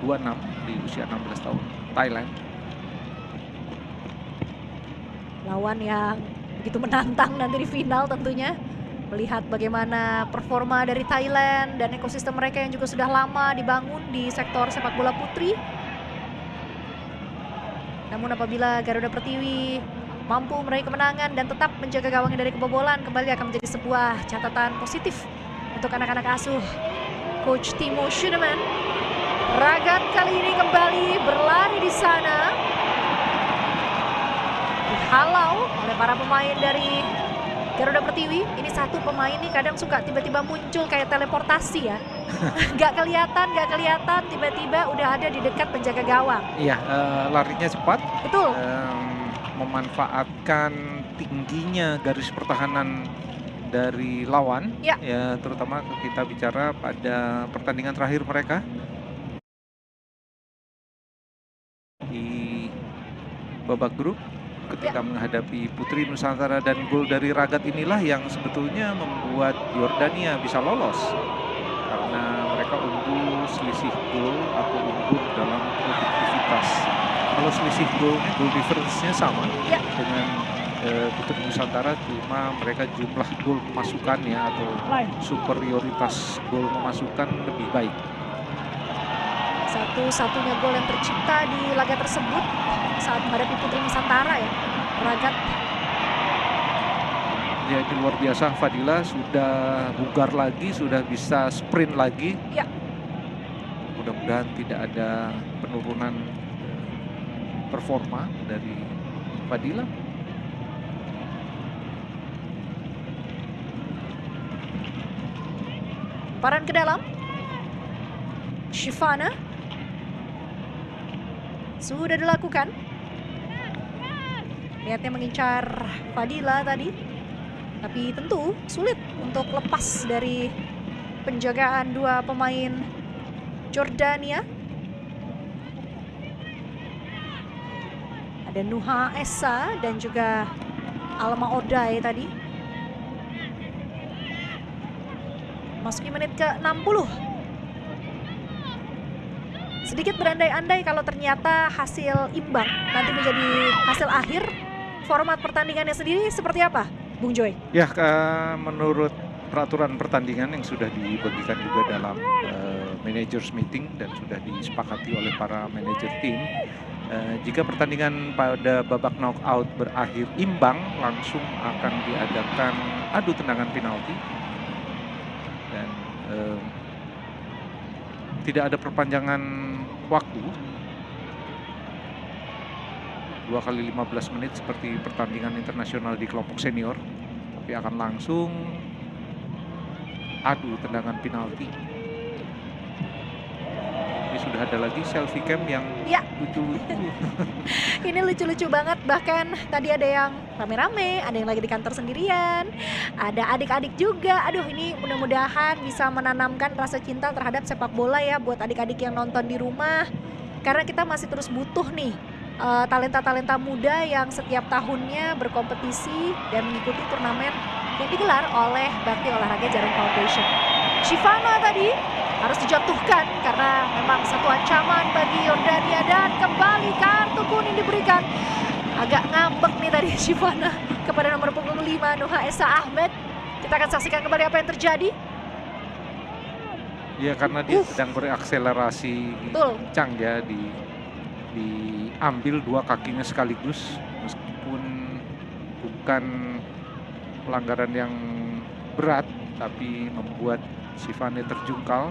26 di usia 16 tahun, Thailand. Lawan yang begitu menantang nanti di final tentunya. Melihat bagaimana performa dari Thailand dan ekosistem mereka yang juga sudah lama dibangun di sektor sepak bola putri. Namun apabila Garuda Pertiwi mampu meraih kemenangan dan tetap menjaga gawangnya dari kebobolan, kembali akan menjadi sebuah catatan positif untuk anak-anak asuh Coach Timo Schueneman. Ragat kali ini kembali berlari di sana, dihalau oleh para pemain dari Garuda Pertiwi. Ini satu pemain nih kadang suka tiba-tiba muncul kayak teleportasi ya. Gak kelihatan, tiba-tiba udah ada di dekat penjaga gawang. Iya, larinya cepat. Betul. Memanfaatkan tingginya garis pertahanan dari lawan. Ya, terutama kita bicara pada pertandingan terakhir mereka di babak grup ketika menghadapi Putri Nusantara, dan gol dari Ragat inilah yang sebetulnya membuat Yordania bisa lolos karena mereka unggul selisih gol atau unggul dalam produktivitas. Kalau selisih golnya, goal difference-nya sama dengan Putri Nusantara, cuma mereka jumlah gol pemasukannya atau superioritas gol pemasukan lebih baik. Satu-satunya gol yang tercipta di laga tersebut saat menghadapi Putri Nusantara ya, Ragat. Jadi luar biasa, Fadila sudah bugar lagi, sudah bisa sprint lagi. Ya. Mudah-mudahan tidak ada penurunan performa dari Fadila. Lemparan ke dalam. Shivana. Sudah dilakukan. Niatnya mengincar Fadila tadi. Tapi tentu sulit untuk lepas dari penjagaan dua pemain Jordania. Ada Nuha Esa dan juga Alma Odai tadi. Masuki menit ke-60. Sedikit berandai-andai kalau ternyata hasil imbang nanti menjadi hasil akhir. Format pertandingannya sendiri seperti apa, Bung Joy? Ya, menurut peraturan pertandingan yang sudah dibagikan juga dalam managers meeting dan sudah disepakati oleh para manajer tim, jika pertandingan pada babak knockout berakhir imbang, langsung akan diadakan adu tendangan penalti dan tidak ada perpanjangan waktu 2 kali 15 menit seperti pertandingan internasional di kelompok senior, tapi akan langsung adu tendangan penalti. Ini sudah ada lagi selfie cam yang lucu-lucu. Ini lucu-lucu banget, bahkan tadi ada yang rame-rame, ada yang lagi di kantor sendirian, ada adik-adik juga. Aduh, ini mudah-mudahan bisa menanamkan rasa cinta terhadap sepak bola ya buat adik-adik yang nonton di rumah. Karena kita masih terus butuh nih talenta-talenta muda yang setiap tahunnya berkompetisi dan mengikuti turnamen yang digelar oleh Bakti Olahraga Jarum Foundation. Shivana tadi harus dijatuhkan karena memang satu ancaman bagi Yordania, dan kembali kartu kuning diberikan. Agak ngambek nih tadi Shivana kepada nomor punggung 5 Nuha Esa Ahmed. Kita akan saksikan kembali apa yang terjadi. Ya, karena dia sedang berakselerasi kencang ya, diambil dua kakinya sekaligus, meskipun bukan pelanggaran yang berat tapi membuat Shivana terjungkal.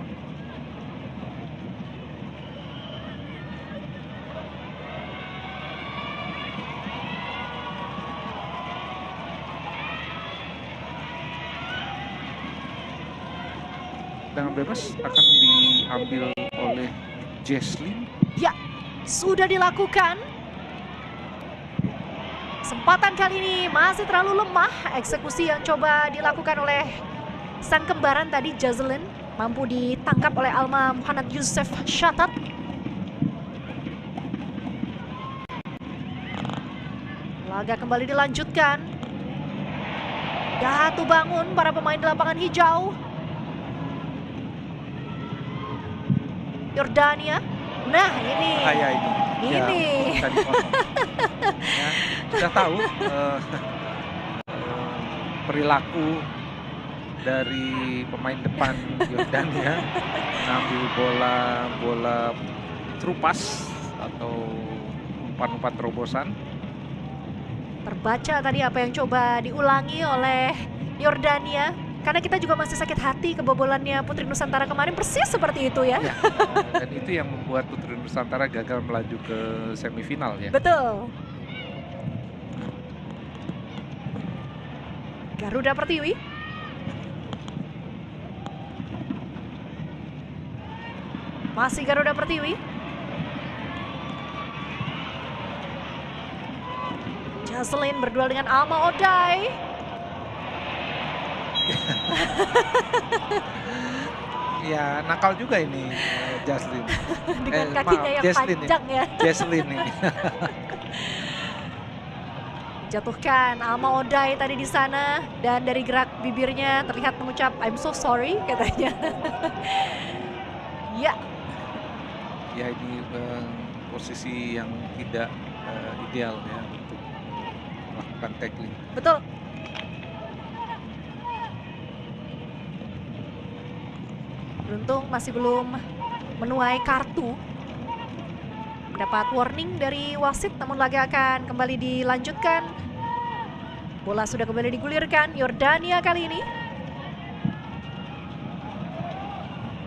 Tendangan bebas akan diambil oleh Jesslyn. Ya, sudah dilakukan. Kesempatan kali ini masih terlalu lemah. Eksekusi yang coba dilakukan oleh sang kembaran tadi, Jazlyn, mampu ditangkap oleh Alma Muhammad Yusuf Shatat. Laga kembali dilanjutkan. Jatuh bangun para pemain di lapangan hijau Yordania. Nah ini, Bahaya ini. Ya, ini. bisa dipotong. Ya, kita tahu perilaku dari pemain depan Yordania mengambil bola terupas atau umpan-umpan terobosan. Terbaca tadi apa yang coba diulangi oleh Yordania. Karena kita juga masih sakit hati kebobolannya Putri Nusantara kemarin persis seperti itu ya. Ya, dan itu yang membuat Putri Nusantara gagal melaju ke semifinal ya. Betul. Garuda Pertiwi. Masih Garuda Pertiwi. Jocelyn berduel dengan Alma Odai. Ya, nakal juga ini Jaslyn. Dengan kakinya yang Jaslyn panjang ya. Jaslyn ini. Jatuhkan Alma Odai tadi di sana dan dari gerak bibirnya terlihat mengucap I'm so sorry katanya. Ya, Ya, ini posisi yang tidak ideal ya untuk melakukan tackling. betul. Beruntung masih belum menuai kartu. Mendapat warning dari wasit namun laga akan kembali dilanjutkan. Bola sudah kembali digulirkan Yordania kali ini.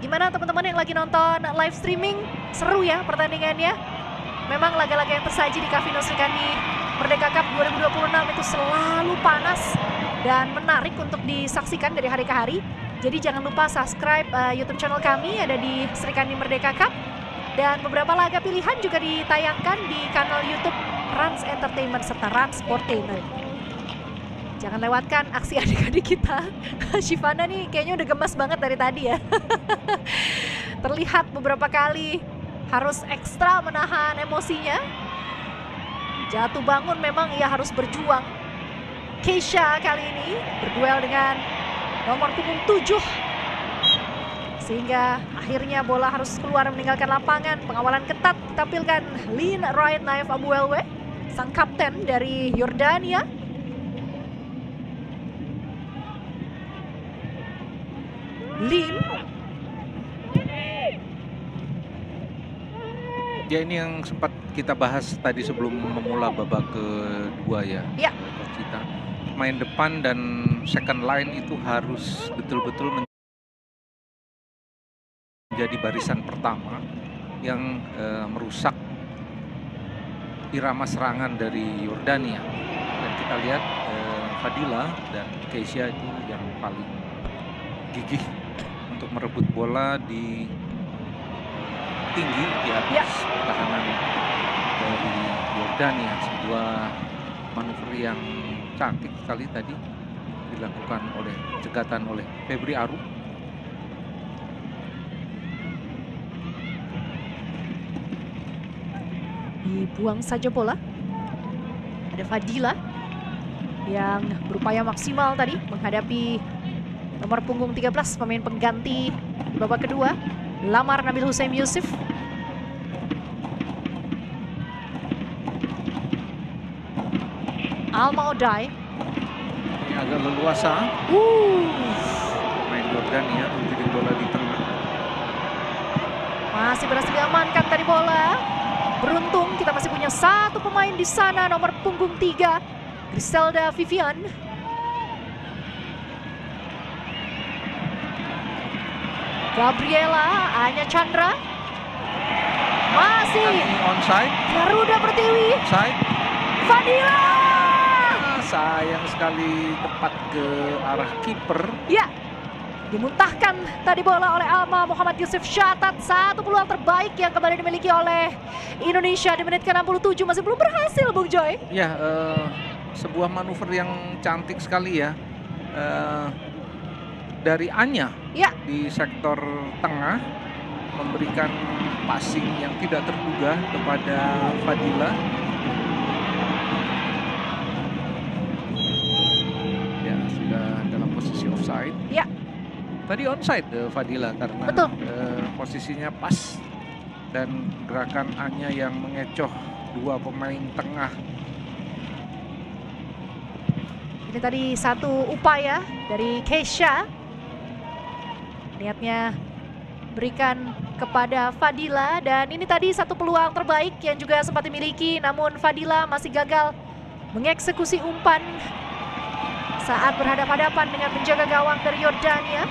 Gimana teman-teman yang lagi nonton live streaming? Seru ya pertandingannya. Memang laga-laga yang tersaji di Kavino Srikandi Merdeka Cup 2026 itu selalu panas dan menarik untuk disaksikan dari hari ke hari. Jadi jangan lupa subscribe YouTube channel kami ada di Srikandi Merdeka Cup. Dan beberapa laga pilihan juga ditayangkan di kanal YouTube Rans Entertainment serta Rans Sportainment. Jangan lewatkan aksi adik-adik kita. Shivana nih kayaknya udah gemas banget dari tadi ya. Terlihat beberapa kali harus ekstra menahan emosinya. Jatuh bangun memang ia harus berjuang. Keisha kali ini berduel dengan nomor punggung 7. Sehingga akhirnya bola harus keluar meninggalkan lapangan. Pengawalan ketat ditampilkan Lin Ryan Naif Abuelwe, sang kapten dari Yordania. Lin. Ya, ini yang sempat kita bahas tadi sebelum memulai babak kedua ya. Ya. Kita main depan dan second line itu harus betul-betul menjadi barisan pertama yang merusak irama serangan dari Yordania. Dan kita lihat Fadila dan Keisha itu yang paling gigih untuk merebut bola di tinggi di atas pertahanan dari Yordania. Sebuah manuver yang cantik sekali tadi dilakukan oleh cegatan oleh Febri Aru. Dibuang saja bola. Ada Fadila yang berupaya maksimal tadi menghadapi nomor punggung 13 pemain pengganti di babak kedua, Lamar Nabil Hussein Yusuf. Alma Odai. Ini agak leluasa main Yordania menjadi bola di tengah. Masih berhasil diamankan tadi bola. Beruntung kita masih punya satu pemain di sana nomor punggung 3, Griselda Vivian. Gabriela Anya Chandra. Masih Onside. Garuda Pertiwi. Onside. Fadila. Sayang sekali tepat ke arah kiper. Ya, dimuntahkan tadi bola oleh Alma Muhammad Yusuf Syatat. Satu peluang terbaik yang kembali dimiliki oleh Indonesia di menit ke-67. Masih belum berhasil Bung Joy. Ya, sebuah manuver yang cantik sekali ya. Dari Anya di sektor tengah memberikan passing yang tidak terduga kepada Fadila. Ya, sudah dalam posisi offside. Ya. Tadi onside Fadila karena Betul. posisinya pas dan gerakan Anya yang mengecoh dua pemain tengah. Ini tadi satu upaya dari Keisha. Niatnya berikan kepada Fadila, dan ini tadi satu peluang terbaik yang juga sempat dimiliki, namun Fadila masih gagal mengeksekusi umpan saat berhadapan-hadapan dengan penjaga gawang dari Yordania.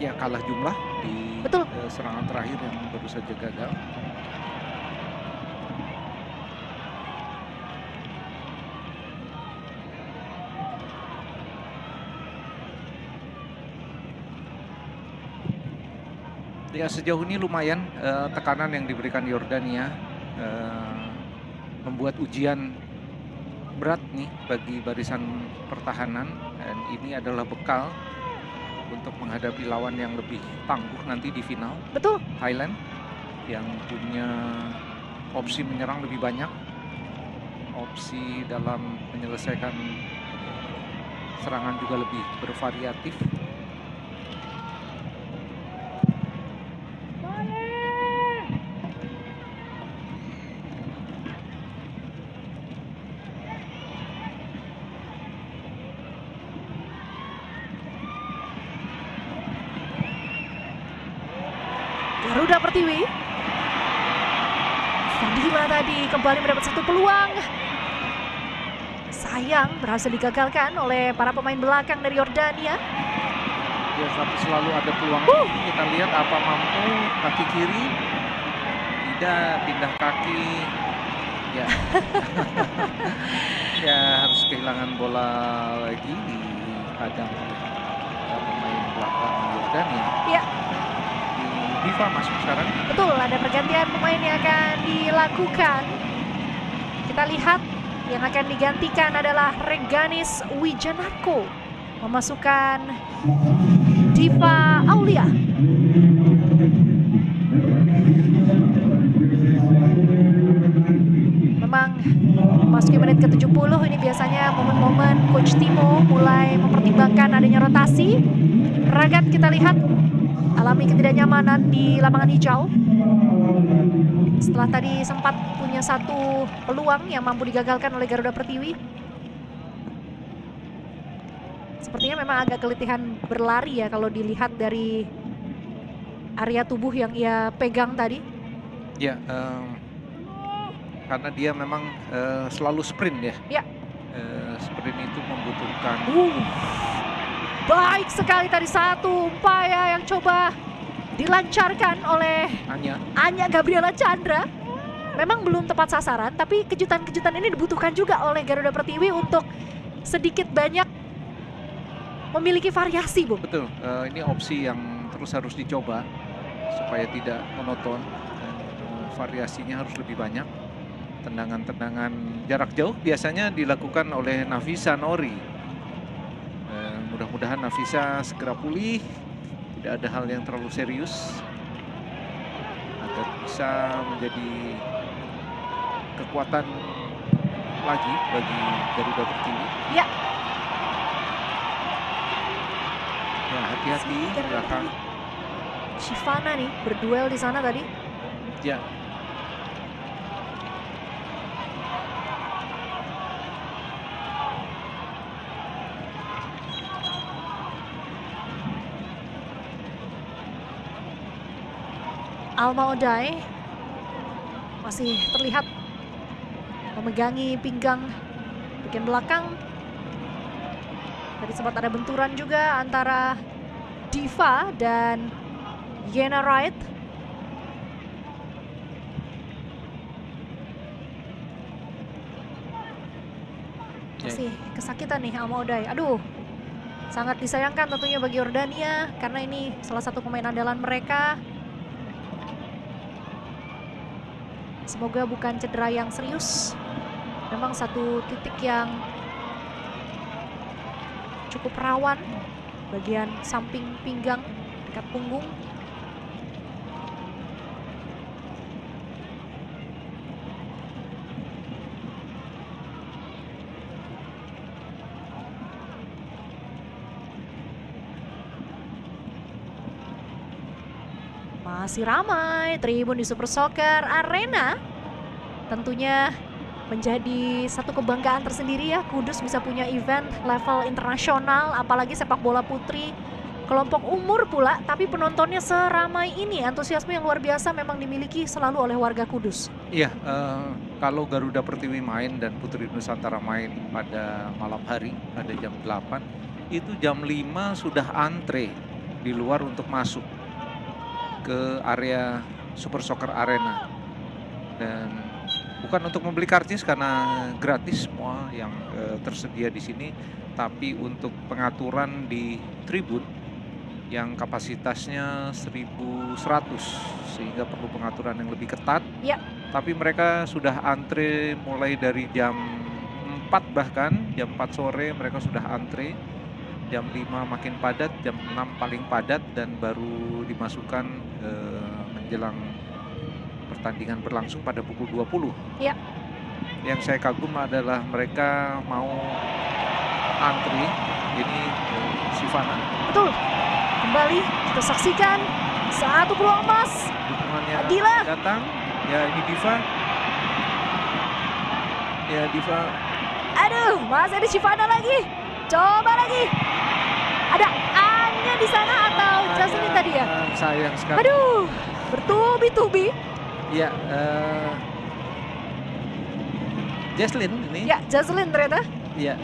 Ya, kalah jumlah di Betul. Serangan terakhir yang baru saja gagal. Ya, sejauh ini lumayan tekanan yang diberikan Yordania membuat ujian berat nih bagi barisan pertahanan, dan ini adalah bekal untuk menghadapi lawan yang lebih tangguh nanti di final. Betul. Thailand yang punya opsi menyerang lebih banyak, opsi dalam menyelesaikan serangan juga lebih bervariatif. Garuda Pertiwi. Fadila tadi kembali mendapat satu peluang. Sayang berhasil digagalkan oleh para pemain belakang dari Yordania. Ya, tapi selalu ada peluang. Kita lihat apa mampu kaki kiri. Tidak, pindah kaki. Ya. Ya, harus kehilangan bola lagi di hadang pemain belakang Yordania. Ya. Diva masuk sekarang. Betul, ada pergantian pemain yang akan dilakukan. Kita lihat yang akan digantikan adalah Reganis Wijanarko memasukkan Diva Aulia. Memang masuki menit ke-70 ini biasanya momen-momen Coach Timo mulai mempertimbangkan adanya rotasi. Ragat kita lihat alami ketidaknyamanan di lapangan hijau setelah tadi sempat punya satu peluang yang mampu digagalkan oleh Garuda Pertiwi. Sepertinya memang agak keletihan berlari ya kalau dilihat dari area tubuh yang ia pegang tadi. Ya, karena dia memang selalu sprint ya. Ya. Sprint itu membutuhkan. Baik sekali tadi satu upaya yang coba dilancarkan oleh Anya Gabriela Chandra. Memang belum tepat sasaran, tapi kejutan-kejutan ini dibutuhkan juga oleh Garuda Pertiwi untuk sedikit banyak memiliki variasi, Bu. Betul, ini opsi yang terus harus dicoba supaya tidak monoton, dan variasinya harus lebih banyak. Tendangan-tendangan jarak jauh biasanya dilakukan oleh Nafisa Nori. Mudah-mudahan Nafisa segera pulih, tidak ada hal yang terlalu serius, agar bisa menjadi kekuatan lagi bagi Garuda Pertiwi. Ya. Ya, hati-hati belakang. Shivana nih berduel di sana tadi. Ya. Alma Odai masih terlihat memegangi pinggang bagian belakang. Tadi sempat ada benturan juga antara Diva dan Yena Wright. Masih kesakitan nih Alma Odai. Aduh, sangat disayangkan tentunya bagi Yordania karena ini salah satu pemain andalan mereka. Semoga bukan cedera yang serius. Memang satu titik yang cukup rawan, bagian samping pinggang dekat punggung. Masih ramai tribun di Super Soccer Arena. Tentunya menjadi satu kebanggaan tersendiri ya, Kudus bisa punya event level internasional, apalagi sepak bola putri kelompok umur pula, tapi penontonnya seramai ini. Antusiasme yang luar biasa memang dimiliki selalu oleh warga Kudus. Iya, kalau Garuda Pertiwi main dan Putri Nusantara main pada malam hari, pada jam 8, itu jam 5 sudah antre di luar untuk masuk ke area Super Soccer Arena. Dan bukan untuk membeli karcis karena gratis semua yang tersedia di sini, tapi untuk pengaturan di tribun yang kapasitasnya 1.100 sehingga perlu pengaturan yang lebih ketat. Ya. Tapi mereka sudah antre mulai dari jam 4, bahkan jam 4 sore mereka sudah antre. Jam 5 makin padat, jam 6 paling padat, dan baru dimasukkan menjelang pertandingan berlangsung pada pukul 20. Ya. Yang saya kagum adalah mereka mau antri. Ini Sivana. Betul. Kembali kita saksikan satu peluang emas. Dukungannya Adila datang. Ya, ini Diva. Ya, Diva. Aduh, masih ada Sivana lagi. Coba lagi. Ada Anya di sana atau Jasmine tadi ya? Sayang sekali. Aduh, bertubi-tubi. Ya, Jesslyn ini. Ya, Jasmine ternyata. Iya.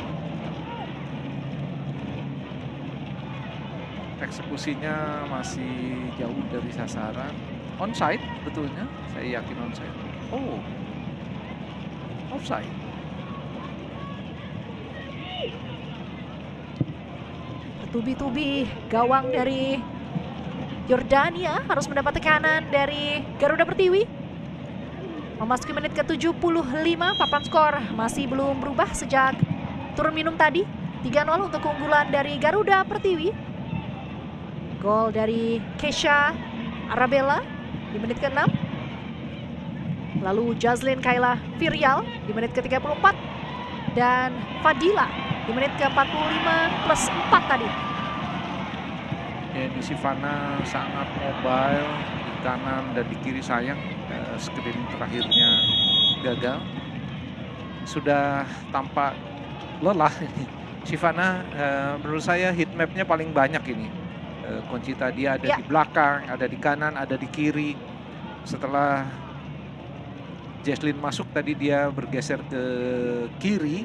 Eksekusinya masih jauh dari sasaran. Onside betulnya, saya yakin onside. Oh, offside. Bertubi-tubi gawang dari Yordania harus mendapat tekanan dari Garuda Pertiwi. Memasuki menit ke-75, papan skor masih belum berubah sejak turun minum tadi. 3-0 untuk keunggulan dari Garuda Pertiwi. Gol dari Kesha Arabella di menit ke-6. Lalu Jazlyn Kayla Virial di menit ke-34. Dan Fadila di menit ke-45 plus 4 tadi. Ya, ini Sivana sangat mobile di kanan dan di kiri, sayang screen terakhirnya gagal. Sudah tampak lelah ini. Sivana menurut saya heat mapnya paling banyak ini. Conchita dia ada di belakang, ada di kanan, ada di kiri. Setelah Jesslyn masuk tadi dia bergeser ke kiri.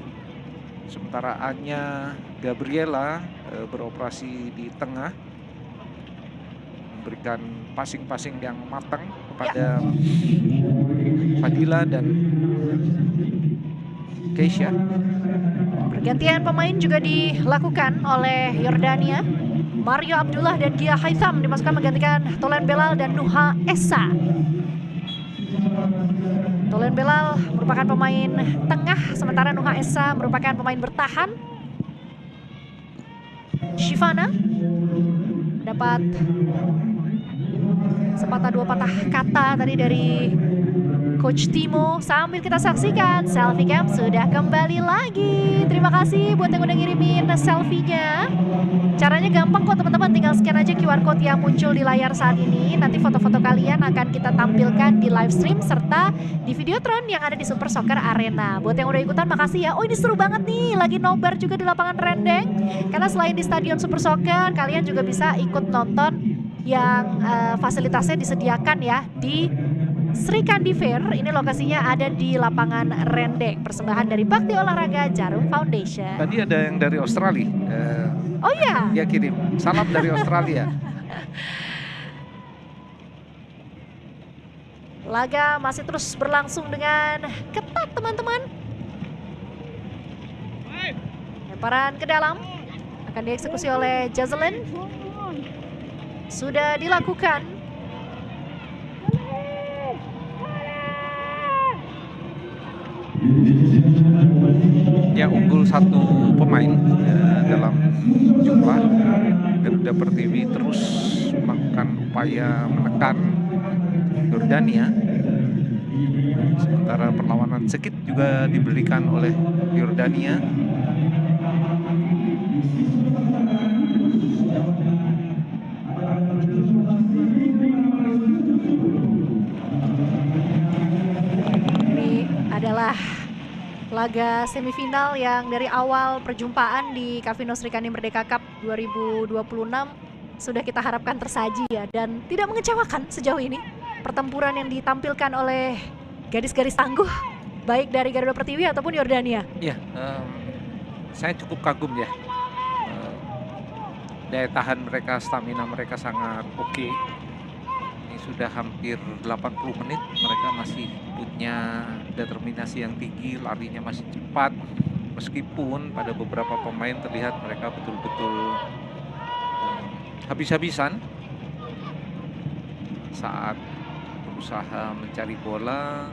Sementara Anya Gabriela beroperasi di tengah, memberikan passing-passing yang matang kepada Fadila dan Keisha. Pergantian pemain juga dilakukan oleh Yordania. Mario Abdullah dan Gia Haitham dimasukkan menggantikan Tolen Belal dan Nuha Esa. Tolen Belal merupakan pemain tengah, sementara Nuha Esa merupakan pemain bertahan. Sivana dapat sepatah dua patah kata tadi dari Coach Timo. Sambil kita saksikan selfie cam sudah kembali lagi. Terima kasih buat yang udah ngirimin selfie-nya. Caranya gampang kok teman-teman, tinggal scan aja QR code yang muncul di layar saat ini. Nanti foto-foto kalian akan kita tampilkan di live stream serta di Videotron yang ada di Super Soccer Arena. Buat yang udah ikutan makasih ya. Oh, ini seru banget nih, lagi nobar juga di lapangan Rendeng. Karena selain di Stadion Super Soccer, kalian juga bisa ikut nonton yang fasilitasnya disediakan ya di Sri Kandi Fair. Ini lokasinya ada di lapangan Rendeng, persembahan dari Bakti Olahraga Jarum Foundation. Tadi ada yang dari Australia. Oh ya? Dia kirim salam dari Australia. Laga masih terus berlangsung dengan ketat teman-teman. Lemparan ke dalam akan dieksekusi oleh Jazlyn. Sudah dilakukan. Ya, unggul satu pemain dalam jumlah. Garuda Pertiwi terus melakukan upaya menekan Yordania. Sementara perlawanan sekit juga diberikan oleh Yordania. laga semifinal yang dari awal perjumpaan di Kavino Srikandi Merdeka Cup 2026 sudah kita harapkan tersaji ya, dan tidak mengecewakan sejauh ini pertempuran yang ditampilkan oleh gadis-gadis tangguh baik dari Garuda Pertiwi ataupun Yordania. Ya, saya cukup kagum ya. Daya tahan mereka, stamina mereka sangat oke. Ini sudah hampir 80 menit, mereka masih punya determinasi yang tinggi, larinya masih cepat. Meskipun pada beberapa pemain terlihat mereka betul-betul habis-habisan saat berusaha mencari bola,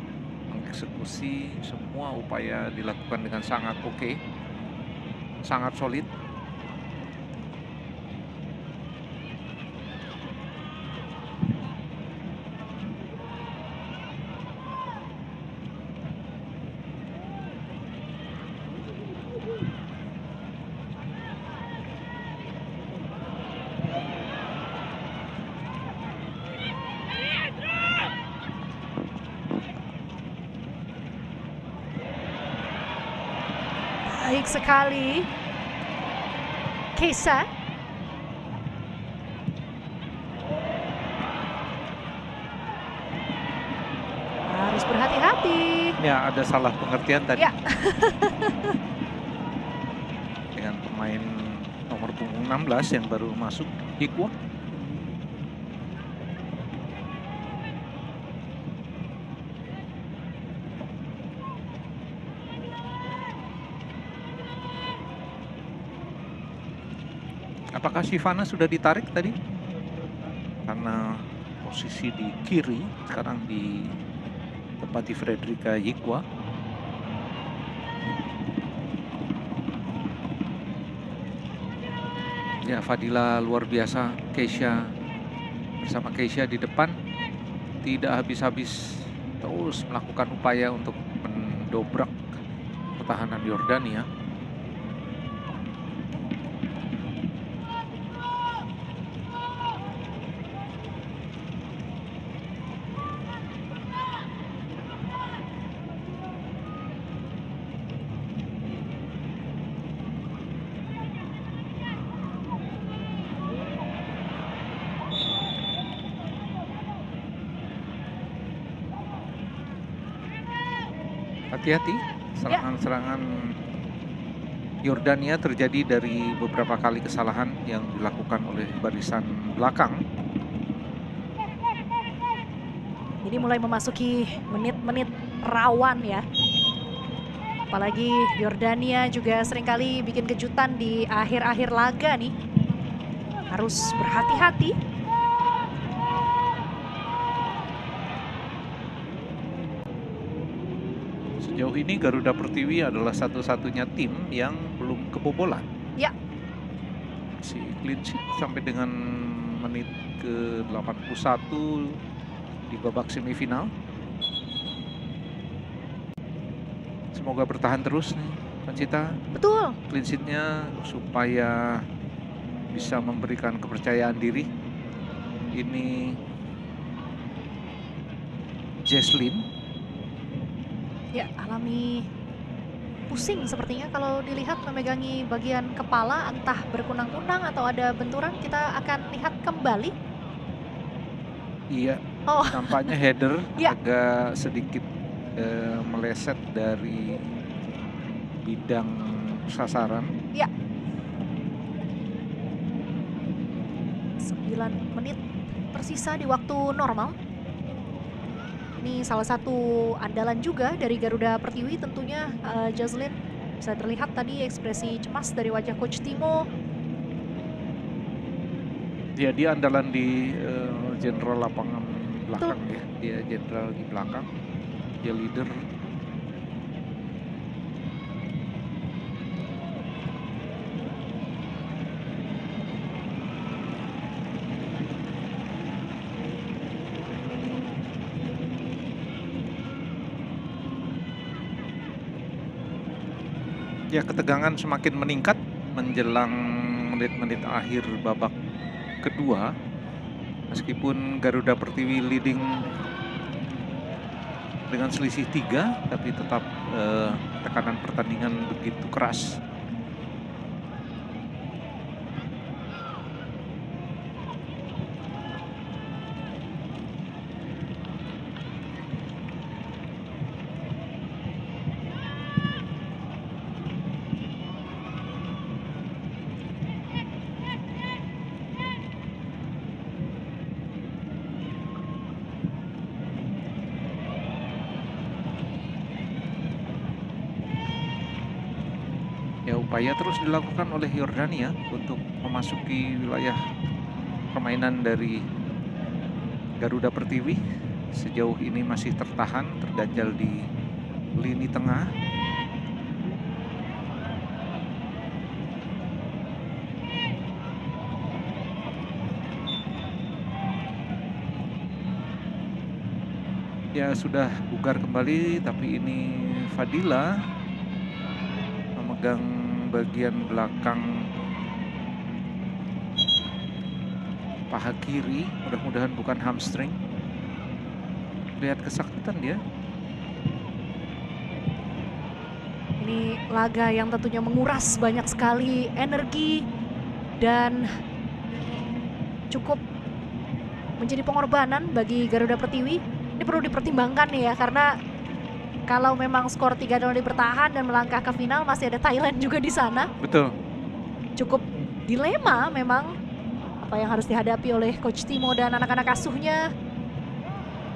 mengeksekusi. Semua upaya dilakukan dengan sangat oke, sangat solid. Baik sekali, Keisa. Harus berhati-hati. Ya, ada salah pengertian tadi. Ya. Dengan pemain nomor punggung 16 yang baru masuk, Hikwa. Apakah Sivana sudah ditarik tadi? Karena posisi di kiri sekarang ditempati Fredrika Yikwa. Ya, Fadila luar biasa. Keisha bersama Keisha di depan tidak habis-habis, terus melakukan upaya untuk mendobrak pertahanan Yordania. Hati-hati, serangan-serangan Yordania terjadi dari beberapa kali kesalahan yang dilakukan oleh barisan belakang. Jadi mulai memasuki menit-menit rawan ya. Apalagi Yordania juga seringkali bikin kejutan di akhir-akhir laga nih. Harus berhati-hati. Sejauh ini Garuda Pertiwi adalah satu-satunya tim yang belum kebobolan. Ya. Si clean sheet sampai dengan menit ke-81 di babak semifinal. Semoga bertahan terus nih, Pancita. Betul. Clean sheet-nya supaya bisa memberikan kepercayaan diri. Ini Jesslyn. Ya, alami pusing sepertinya kalau dilihat memegangi bagian kepala, entah berkunang-kunang atau ada benturan. Kita akan lihat kembali. Iya, Oh. nampaknya header Ya. agak sedikit meleset dari bidang sasaran. Ya. 9 menit tersisa di waktu normal. Ini salah satu andalan juga dari Garuda Pertiwi tentunya, Jocelyn. Bisa terlihat tadi ekspresi cemas dari wajah Coach Timo. Ya, dia andalan di jenderal lapangan belakang ya. Dia jenderal di belakang. Dia leader. Ya, ketegangan semakin meningkat menjelang menit-menit akhir babak kedua. Meskipun Garuda Pertiwi leading dengan selisih 3, tapi tetap tekanan pertandingan begitu keras. Ya, upaya terus dilakukan oleh Yordania untuk memasuki wilayah permainan dari Garuda Pertiwi. Sejauh ini masih tertahan, terganjal di lini tengah. Ya, sudah bugar kembali, tapi ini Fadila memegang bagian belakang paha kiri, mudah-mudahan bukan hamstring. Lihat kesakitan dia. Ini laga yang tentunya menguras banyak sekali energi dan cukup menjadi pengorbanan bagi Garuda Pertiwi. Ini perlu dipertimbangkan nih ya, karena kalau memang skor 3-0 bertahan dan melangkah ke final, masih ada Thailand juga di sana. Betul. Cukup dilema memang apa yang harus dihadapi oleh Coach Timo dan anak-anak asuhnya.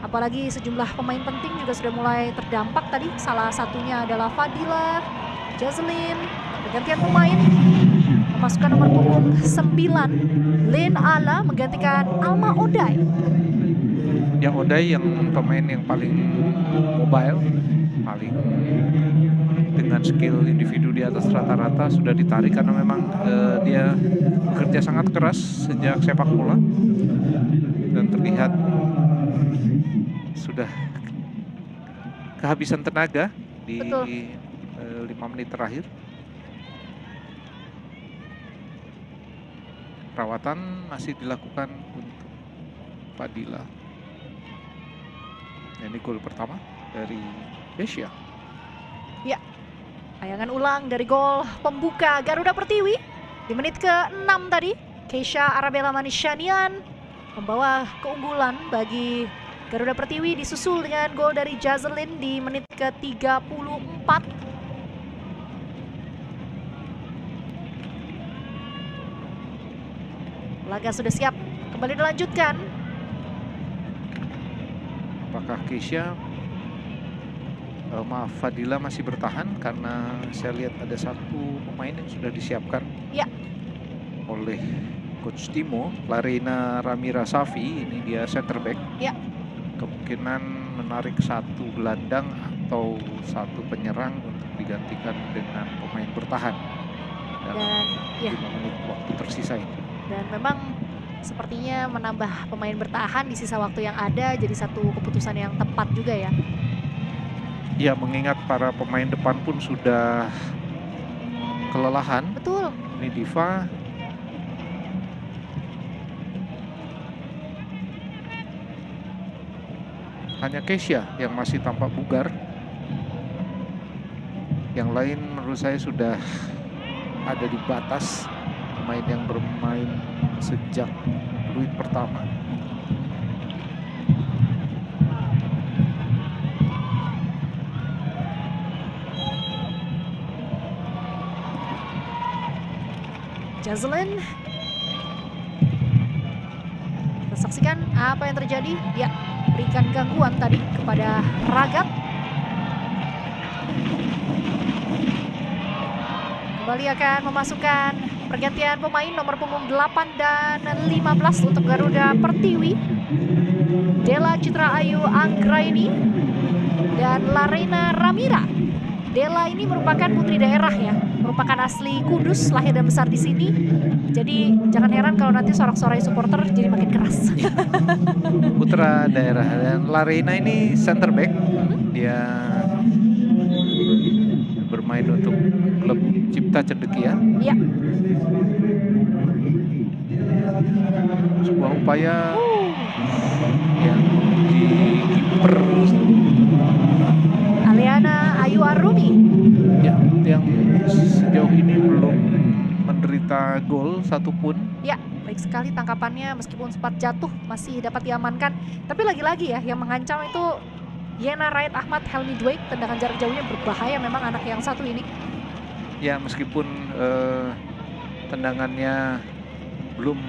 Apalagi sejumlah pemain penting juga sudah mulai terdampak tadi. Salah satunya adalah Fadila, Jazlyn. Pergantian pemain, memasukkan nomor punggung 9, Lin Ala menggantikan Alma Odai. Yang Odai yang pemain yang paling mobile, paling dengan skill individu di atas rata-rata, sudah ditarik karena memang dia bekerja sangat keras sejak sepak bola dan terlihat sudah kehabisan tenaga di 5 menit terakhir. Perawatan masih dilakukan untuk Fadila. Ini gol pertama dari Keisha. Ya, tayangan ulang dari gol pembuka Garuda Pertiwi di menit ke-6 tadi. Keisha Arabella Manishanian membawa keunggulan bagi Garuda Pertiwi, disusul dengan gol dari Jazlyn di menit ke-34. Laga sudah siap kembali dilanjutkan. Apakah Keisha, Fadila masih bertahan? Karena saya lihat ada satu pemain yang sudah disiapkan oleh Coach Timo, Larena Ramira Safi. Ini dia center back. Ya. Kemungkinan menarik satu gelandang atau satu penyerang untuk digantikan dengan pemain bertahan dalam 5 menit waktu tersisa ini. Dan memang sepertinya menambah pemain bertahan di sisa waktu yang ada jadi satu keputusan yang tepat juga ya. Ya, mengingat para pemain depan pun sudah kelelahan. Betul. Ini Diva. Hanya Keisha yang masih tampak bugar. Yang lain menurut saya sudah ada di batas pemain yang bermain sejak fluid pertama. Jazlyn. Kita saksikan apa yang terjadi. Ya, berikan gangguan tadi kepada Ragat. Kembali akan memasukkan pergantian pemain nomor punggung 8 dan 15 untuk Garuda Pertiwi. Della Citra Ayu Anggraini dan Larena Ramira. Della ini merupakan putri daerah ya, merupakan asli Kudus, lahir dan besar di sini. Jadi jangan heran kalau nanti sorak-sorai supporter jadi makin keras. Putra daerah. Dan Larena ini center back. Dia bermain untuk klub Cipta Cendekia. Ya. Sebuah upaya yang di kiper Warumi. Ya, yang sejauh ini belum menderita gol satupun. Ya, baik sekali tangkapannya meskipun sempat jatuh masih dapat diamankan. Tapi lagi-lagi ya yang mengancam itu Yena Raid Ahmad Helmi Dweik. Tendangan jarak jauhnya berbahaya memang anak yang satu ini. Ya, meskipun tendangannya belum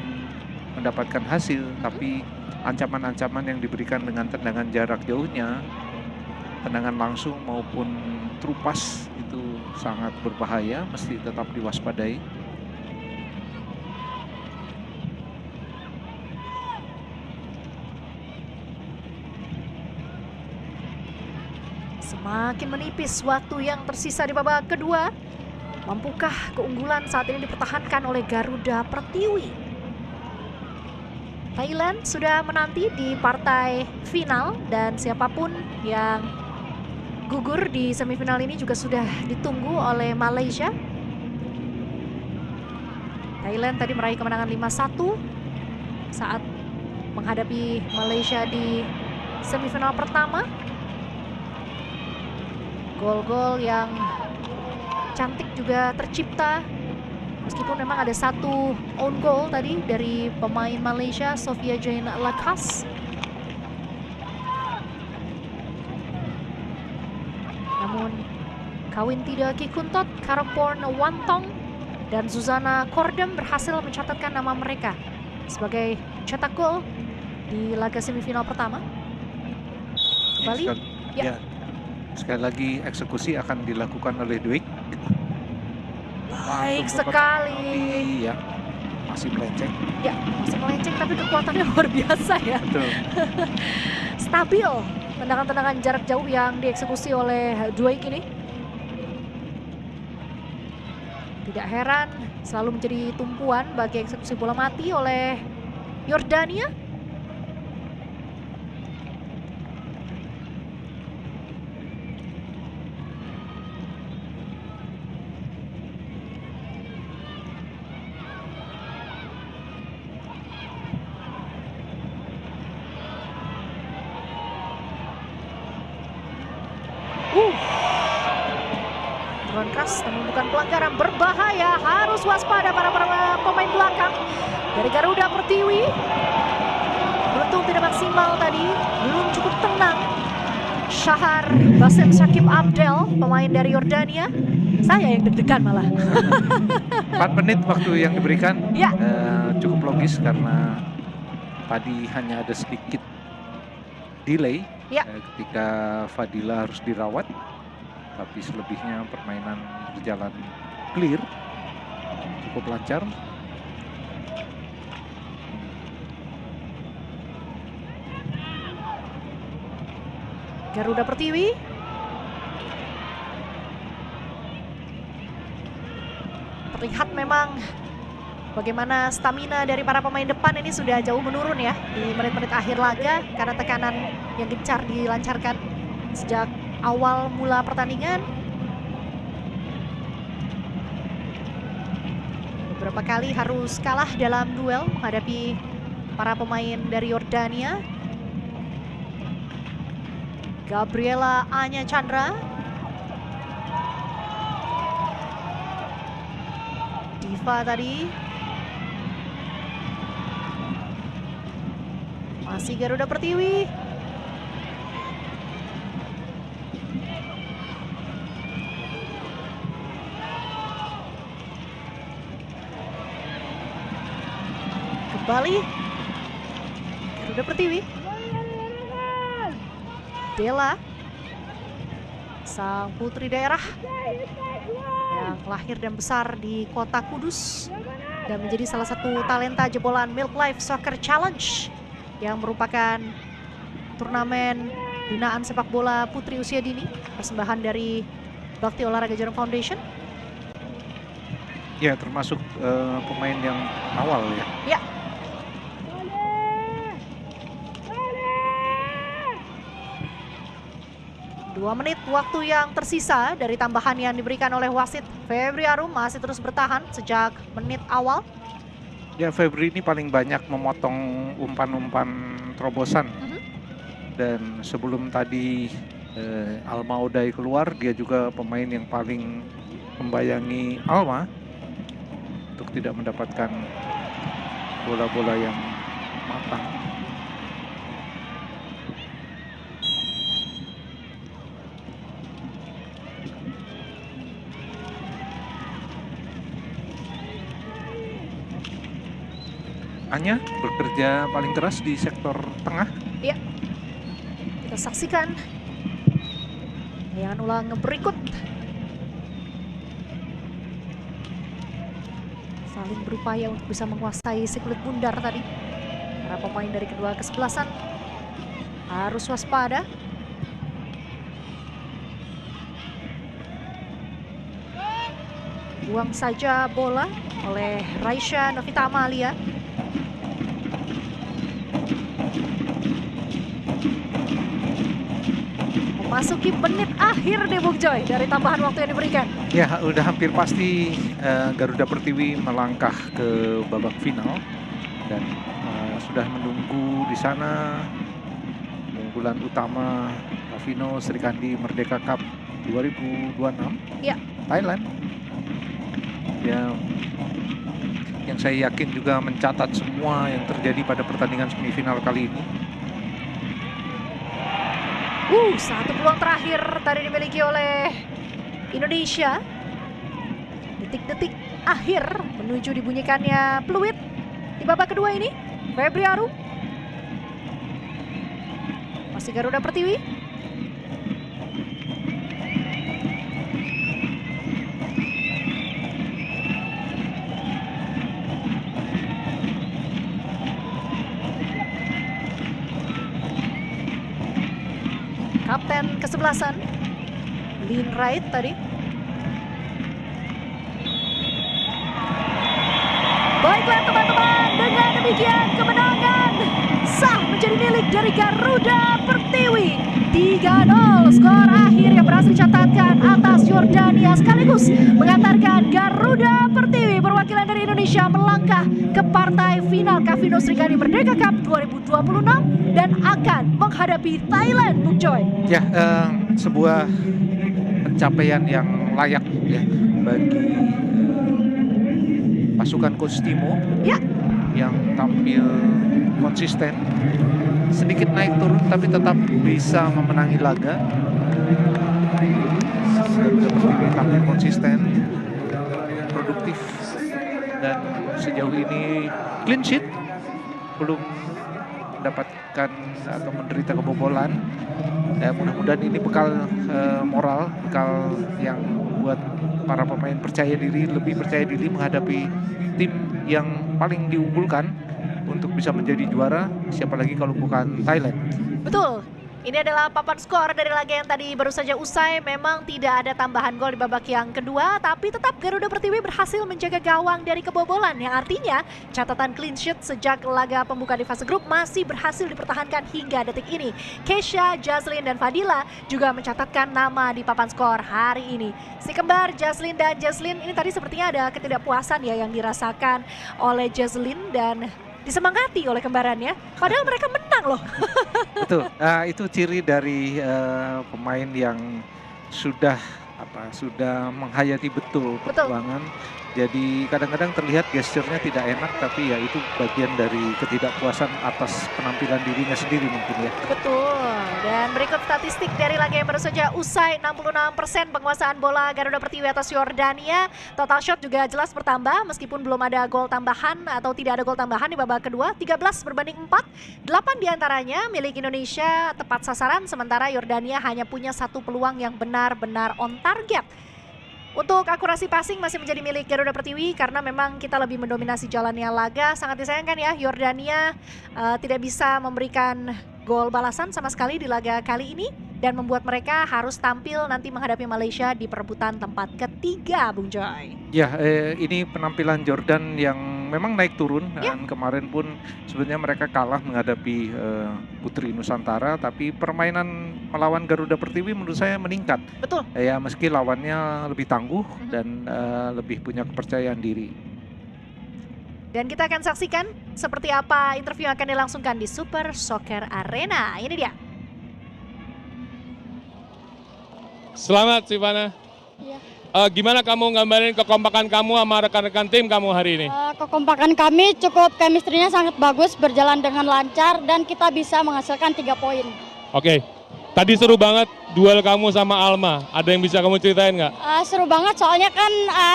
mendapatkan hasil, tapi ancaman-ancaman yang diberikan dengan tendangan jarak jauhnya, tendangan langsung maupun trupas itu sangat berbahaya, mesti tetap diwaspadai. Semakin menipis waktu yang tersisa di babak kedua. Mampukah keunggulan saat ini dipertahankan oleh Garuda Pertiwi? Thailand sudah menanti di partai final dan siapapun yang gugur di semifinal ini juga sudah ditunggu oleh Malaysia. Thailand tadi meraih kemenangan 5-1 saat menghadapi Malaysia di semifinal pertama. Gol-gol yang cantik juga tercipta. Meskipun memang ada satu own goal tadi dari pemain Malaysia, Sofia Jaina Lakas. Namun Kawin Tida Kikuntot, Karapon Wantong, dan Zuzana Kordem berhasil mencatatkan nama mereka sebagai cetak gol di laga semifinal pertama. Kembali, ya. Sekali lagi eksekusi akan dilakukan oleh Dweik. Baik sekali. Iya, masih melenceng. Ya, masih melenceng tapi kekuatannya luar biasa ya. Betul. Stabil tendangan-tendangan jarak jauh yang dieksekusi oleh Dweik ini. Tidak heran selalu menjadi tumpuan bagi eksekusi bola mati oleh Yordania. Tendangan keras namun bukan pelanggaran berbahaya, harus waspada para pemain belakang dari Garuda Pertiwi. Beruntung tidak maksimal tadi, belum cukup tenang. Shahar Basem Syakib Abdel, pemain dari Yordania. Saya yang deg-degan malah. 4 menit waktu yang diberikan, ya. Cukup logis karena tadi hanya ada sedikit delay ya. Ketika Fadila harus dirawat. Tapi selebihnya permainan berjalan clear, cukup lancar. Garuda Pertiwi. Terlihat memang bagaimana stamina dari para pemain depan ini sudah jauh menurun ya di menit-menit akhir laga karena tekanan yang gencar dilancarkan sejak awal mula pertandingan. Beberapa kali harus kalah dalam duel menghadapi para pemain dari Yordania. Gabriela Anya Chandra, Diva tadi, masih Garuda Pertiwi. Kembali Garuda Pertiwi. Della, sang putri daerah yang lahir dan besar di kota Kudus dan menjadi salah satu talenta jebolan Milk Life Soccer Challenge yang merupakan turnamen binaan sepak bola putri usia dini persembahan dari Bakti Olahraga Jarum Foundation. Ya, termasuk pemain yang awal ya. Ya. Dua menit waktu yang tersisa dari tambahan yang diberikan oleh wasit Febri Arum masih terus bertahan sejak menit awal. Ya, Febri ini paling banyak memotong umpan-umpan terobosan. Dan sebelum tadi Alma Odai keluar, dia juga pemain yang paling membayangi Alma untuk tidak mendapatkan bola-bola yang matang. Anya bekerja paling keras di sektor tengah. Iya. Kita saksikan tayangan ulang berikut. Saling berupaya untuk bisa menguasai si kulit bundar tadi. Para pemain dari kedua kesebelasan harus waspada. Buang saja bola oleh Raisya Novita Amalia. Memasuki menit akhir deh Bung Joy dari tambahan waktu yang diberikan. Ya, udah hampir pasti Garuda Pertiwi melangkah ke babak final dan sudah menunggu di sana unggulan utama Avino Srikandi Merdeka Cup 2026. Ya. Thailand. Ya, yang saya yakin juga mencatat semua yang terjadi pada pertandingan semifinal kali ini. Satu peluang terakhir tadi dimiliki oleh Indonesia. Detik-detik akhir menuju dibunyikannya peluit di babak kedua ini. Febri Arum. Masih Garuda Pertiwi. Kapten kesebelasan Lin Wright tadi. Baiklah teman-teman, dengan demikian kemenangan sah menjadi milik dari Garuda Pertiwi. 3-0 skor akhir yang berhasil dicatatkan atas Yordania, sekaligus mengantarkan Garuda Pertiwi perwakilan dari Indonesia melangkah ke partai final Kavino Srikandi Merdeka Cup 2026 dan akan menghadapi Thailand, Bung Joy. Ya, sebuah pencapaian yang layak ya bagi pasukan Coach Timo yang tampil konsisten, sedikit naik turun tapi tetap bisa memenangi laga. Tampil konsisten, produktif, dan sejauh ini clean sheet, belum mendapatkan atau menderita kebobolan. Mudah-mudahan ini bekal moral, bekal yang membuat para pemain lebih percaya diri menghadapi tim yang paling diunggulkan untuk bisa menjadi juara, siapa lagi kalau bukan Thailand. Betul. Ini adalah papan skor dari laga yang tadi baru saja usai. Memang tidak ada tambahan gol di babak yang kedua, tapi tetap Garuda Pertiwi berhasil menjaga gawang dari kebobolan, yang artinya catatan clean sheet sejak laga pembuka di fase grup masih berhasil dipertahankan hingga detik ini. Kesha, Jazlyn, dan Fadila juga mencatatkan nama di papan skor hari ini. Si kembar Jazlyn dan Jazlyn ini tadi sepertinya ada ketidakpuasan ya yang dirasakan oleh Jazlyn dan disemangati oleh kembarannya, padahal mereka menang loh. Betul, itu ciri dari pemain yang sudah menghayati betul perjuangan. Jadi kadang-kadang terlihat gesturnya tidak enak, tapi ya itu bagian dari ketidakpuasan atas penampilan dirinya sendiri mungkin ya. Betul. Dan berikut statistik dari laga yang baru saja usai. 66% penguasaan bola Garuda Pertiwi atas Yordania. Total shot juga jelas bertambah meskipun belum ada gol tambahan atau tidak ada gol tambahan di babak kedua. 13/4. 8 diantaranya milik Indonesia tepat sasaran, sementara Yordania hanya punya satu peluang yang benar-benar on target. Untuk akurasi passing masih menjadi milik Garuda Pertiwi karena memang kita lebih mendominasi jalannya laga. Sangat disayangkan ya, Yordania tidak bisa memberikan gol balasan sama sekali di laga kali ini dan membuat mereka harus tampil nanti menghadapi Malaysia di perebutan tempat ketiga, Bung Joy. Ya, ini penampilan Jordan yang memang naik turun. Dan kemarin pun sebenarnya mereka kalah menghadapi Putri Nusantara, tapi permainan melawan Garuda Pertiwi menurut saya meningkat. Betul. Ya, meski lawannya lebih tangguh dan lebih punya kepercayaan diri. Dan kita akan saksikan seperti apa interview yang akan dilangsungkan di Super Soccer Arena. Ini dia. Selamat Sivana. Iya. Gimana kamu gambarin kekompakan kamu sama rekan-rekan tim kamu hari ini? Kekompakan kami cukup, chemistry-nya sangat bagus, berjalan dengan lancar, dan kita bisa menghasilkan 3 poin. Oke, tadi seru banget duel kamu sama Alma. Ada yang bisa kamu ceritain nggak? Seru banget, soalnya kan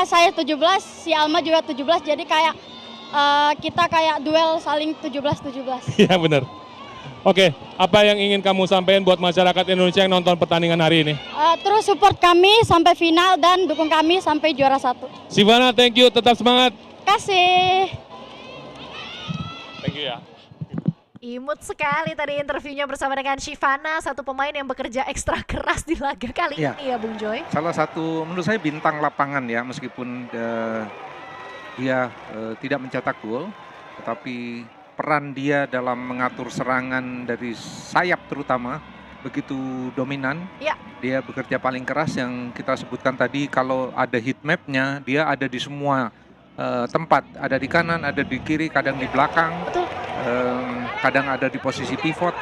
saya 17, si Alma juga 17, jadi kayak kita kayak duel saling 17-17. Iya bener. Oke, apa yang ingin kamu sampaikan buat masyarakat Indonesia yang nonton pertandingan hari ini? Terus support kami sampai final dan dukung kami sampai juara 1. Sivana, thank you, tetap semangat. Kasih. Thank you ya. Imut sekali tadi interviewnya bersama dengan Sivana, satu pemain yang bekerja ekstra keras di laga kali Ya. ini ya Bung Joy. Salah satu menurut saya bintang lapangan ya, meskipun dia tidak mencetak gol, tetapi peran dia dalam mengatur serangan dari sayap terutama begitu dominan. Ya. Dia bekerja paling keras yang kita sebutkan tadi, kalau ada heat map-nya dia ada di semua tempat, ada di kanan, ada di kiri, kadang di belakang, Betul. kadang ada di posisi pivot.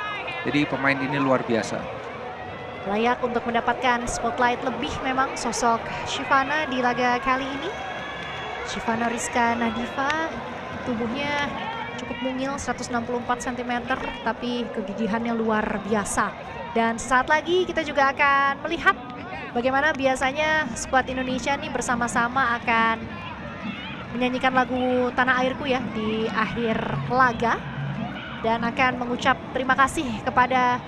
Jadi pemain ini luar biasa. Layak untuk mendapatkan spotlight lebih memang sosok Sivana di laga kali ini. Sivana Rizka Nadifa, tubuhnya cukup mungil 164 cm, tapi kegigihannya luar biasa. Dan sesaat lagi kita juga akan melihat bagaimana biasanya skuad Indonesia nih bersama-sama akan menyanyikan lagu Tanah Airku ya di akhir laga, dan akan mengucap terima kasih kepada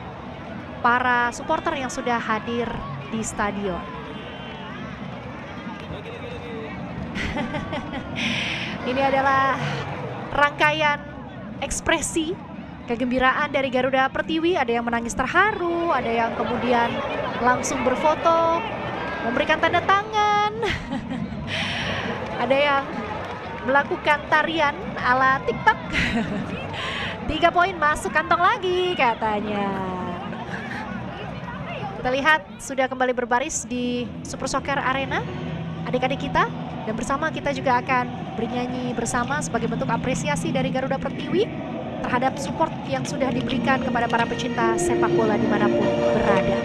para supporter yang sudah hadir di stadion. Ini adalah rangkaian ekspresi kegembiraan dari Garuda Pertiwi. Ada yang menangis terharu, ada yang kemudian langsung berfoto, memberikan tanda tangan. Ada yang melakukan tarian ala TikTok. 3 poin masuk kantong lagi katanya. Kita lihat sudah kembali berbaris di Super Soccer Arena adik-adik kita, dan bersama kita juga akan bernyanyi bersama sebagai bentuk apresiasi dari Garuda Pertiwi terhadap support yang sudah diberikan kepada para pecinta sepak bola dimanapun berada.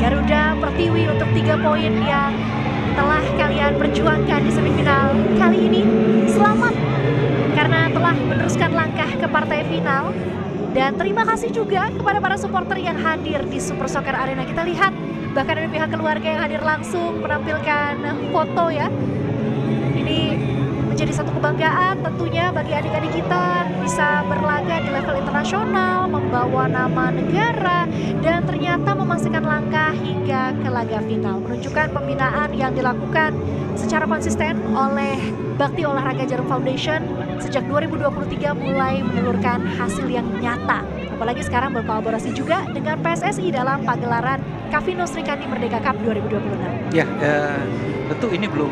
Garuda Pertiwi untuk 3 poin yang telah kalian perjuangkan di semifinal kali ini. Selamat karena telah meneruskan langkah ke partai final. Dan terima kasih juga kepada para supporter yang hadir di Super Soccer Arena. Kita lihat bahkan ada pihak keluarga yang hadir langsung menampilkan foto ya. Ini menjadi satu kebanggaan tentunya bagi adik-adik kita bisa berlaga di level internasional, membawa nama negara, dan ternyata memastikan langkah hingga ke laga final. Menunjukkan pembinaan yang dilakukan secara konsisten oleh Bakti Olahraga Jarum Foundation sejak 2023 mulai menelurkan hasil yang nyata. Apalagi sekarang berkolaborasi juga dengan PSSI dalam pagelaran Kavino Srikandi Merdeka Cup 2026. Ya, tentu ini belum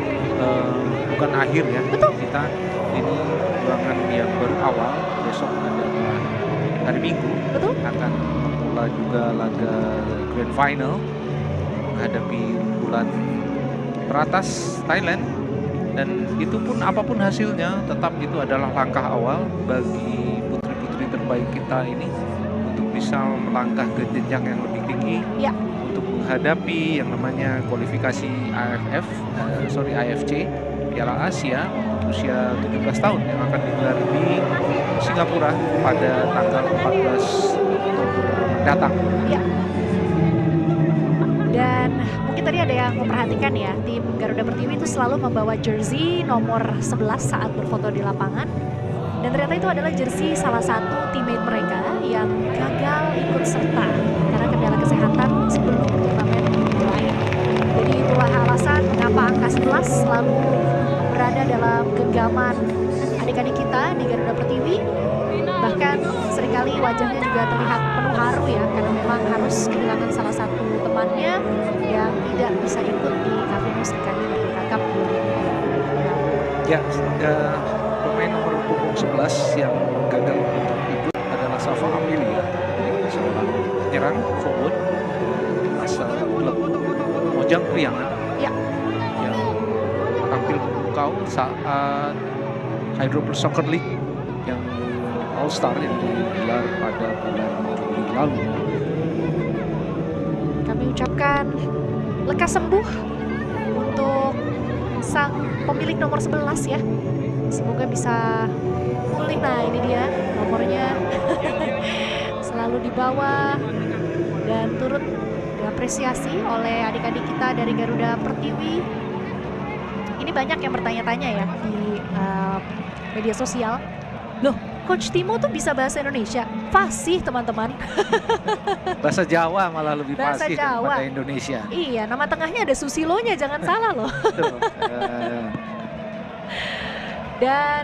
bukan akhir ya. Betul. Kita ini perjuangan yang baru awal. Besok adalah hari Minggu. Betul. Akan memulai juga laga Grand Final menghadapi unggulan teratas Thailand. Dan itu pun apapun hasilnya, tetap itu adalah langkah awal bagi putri-putri terbaik kita ini untuk bisa melangkah ke jenjang yang lebih tinggi. Ya. Untuk menghadapi yang namanya kualifikasi AFC Piala Asia usia 17 tahun yang akan digelar di Singapura pada tanggal 14 Oktober mendatang. Ya. Dan mungkin tadi ada yang memperhatikan ya, tim Garuda Pertiwi itu selalu membawa jersey nomor 11 saat berfoto di lapangan. Dan ternyata itu adalah jersey salah satu teammate mereka yang gagal ikut serta karena kendala kesehatan sebelum turnamen dimulai. Jadi itulah alasan mengapa angka 11 selalu berada dalam genggaman adik-adik kita di Garuda Pertiwi. Bahkan seringkali wajahnya juga terlihat penuh haru ya, karena memang memang harus kehilangan salah satu temannya yang tidak bisa ikut di Cafe Mustika di Merdeka Cup 2020. Ya, pemain nomor punggung 11 yang gagal untuk ikut adalah Safa Amelia, seorang penyerang forward asal klub Mojang Priangan Ya. yang tampil memukau saat Hydro Plus Soccer League yang All Star yang digelar pada bulan Juli lalu. Kami ucapkan lekas sembuh untuk sang pemilik nomor 11 ya. Semoga bisa pulih. Nah ini dia nomornya selalu dibawa dan turut diapresiasi oleh adik-adik kita dari Garuda Pertiwi. Ini banyak yang bertanya-tanya ya di media sosial. Loh, Coach Timo tuh bisa bahasa Indonesia? Fasih teman-teman. Bahasa Jawa malah lebih Bahasa fasih Jawa. daripada Indonesia. Iya, nama tengahnya ada Susilonya, jangan salah loh. Tuh, Dan